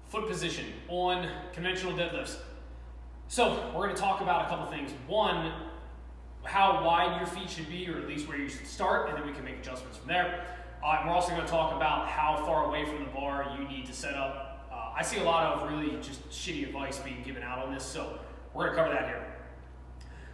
foot position on conventional deadlifts. So we're going to talk about a couple things. One, how wide your feet should be, or at least where you should start, and then we can make adjustments from there. And we're also going to talk about how far away from the bar you need to set up. I see a lot of really just shitty advice being given out on this, so we're going to cover that here.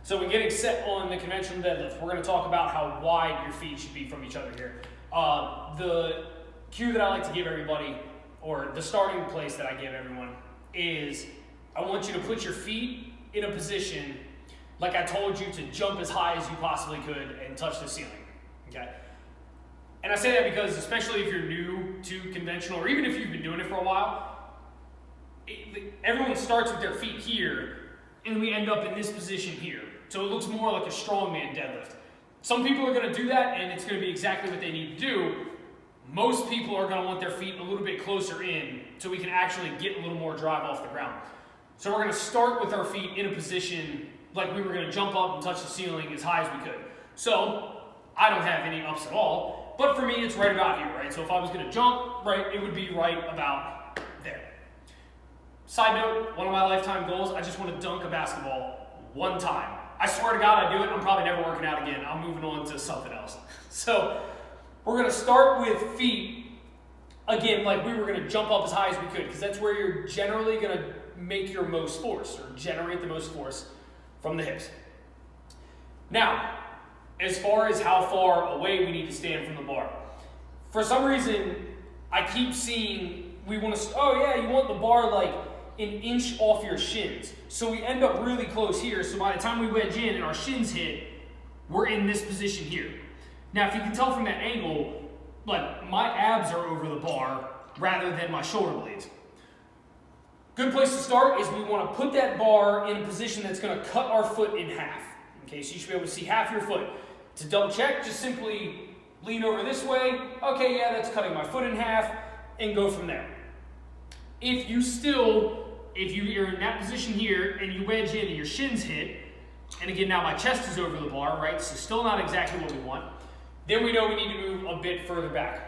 So when getting set on the conventional deadlift, we're going to talk about how wide your feet should be from each other here. The cue that I like to give everybody, or the starting place that I give everyone, is I want you to put your feet in a position like I told you to jump as high as you possibly could and touch the ceiling, okay? And I say that because especially if you're new to conventional, or even if you've been doing it for a while, everyone starts with their feet here, and we end up in this position here. So it looks more like a strongman deadlift. Some people are going to do that, and it's going to be exactly what they need to do. Most people are going to want their feet a little bit closer in so we can actually get a little more drive off the ground. So we're going to start with our feet in a position like we were going to jump up and touch the ceiling as high as we could. So I don't have any ups at all, but for me it's right about here, right? So if I was going to jump, right, it would be right about there. Side note, one of my lifetime goals, I just want to dunk a basketball one time. I swear to God I do it, I'm probably never working out again. I'm moving on to something else. So we're going to start with feet, again, like we were going to jump up as high as we could, because that's where you're generally going to make your most force, or generate the most force from the hips. Now, as far as how far away we need to stand from the bar, for some reason, I keep seeing we want to, oh yeah, you want the bar like an inch off your shins. So we end up really close here, so by the time we wedge in and our shins hit, we're in this position here. Now, if you can tell from that angle, like my abs are over the bar rather than my shoulder blades. Good place to start is we want to put that bar in a position that's going to cut our foot in half. Okay, so you should be able to see half your foot. To double check, just simply lean over this way. Okay, yeah, that's cutting my foot in half, and go from there. If you're in that position here and you wedge in and your shins hit, and again, now my chest is over the bar, right? So still not exactly what we want. Then we know we need to move a bit further back.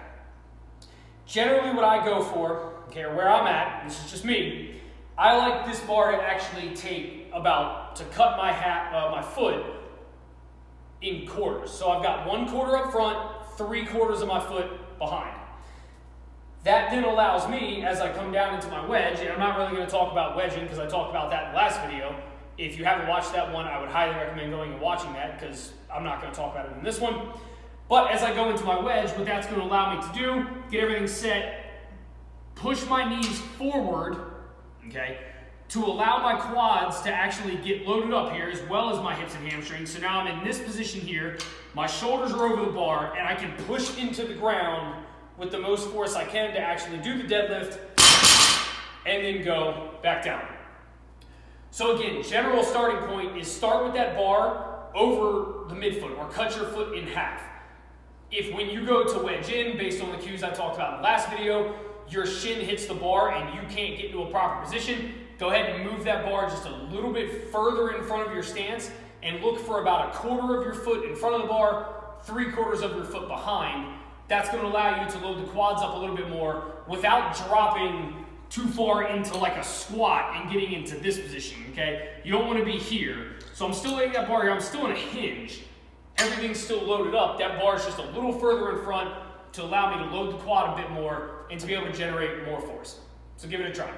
Generally what I go for, okay, or where I'm at, this is just me, I like this bar to actually take to cut my foot in quarters. So I've got 1/4 up front, 3/4 of my foot behind. That then allows me, as I come down into my wedge, and I'm not really going to talk about wedging because I talked about that in the last video. If you haven't watched that one, I would highly recommend going and watching that because I'm not going to talk about it in this one. But as I go into my wedge, what that's going to allow me to do, get everything set, push my knees forward, okay, to allow my quads to actually get loaded up here as well as my hips and hamstrings. So now I'm in this position here, my shoulders are over the bar, and I can push into the ground with the most force I can to actually do the deadlift and then go back down. So again, general starting point is start with that bar over the midfoot, or cut your foot in half. If when you go to wedge in, based on the cues I talked about in the last video, your shin hits the bar and you can't get into a proper position, go ahead and move that bar just a little bit further in front of your stance and look for about 1/4 of your foot in front of the bar, 3/4 of your foot behind. That's going to allow you to load the quads up a little bit more without dropping too far into like a squat and getting into this position, okay? You don't want to be here. So I'm still laying that bar here. I'm still in a hinge. Everything's still loaded up. That bar is just a little further in front to allow me to load the quad a bit more and to be able to generate more force. So give it a try.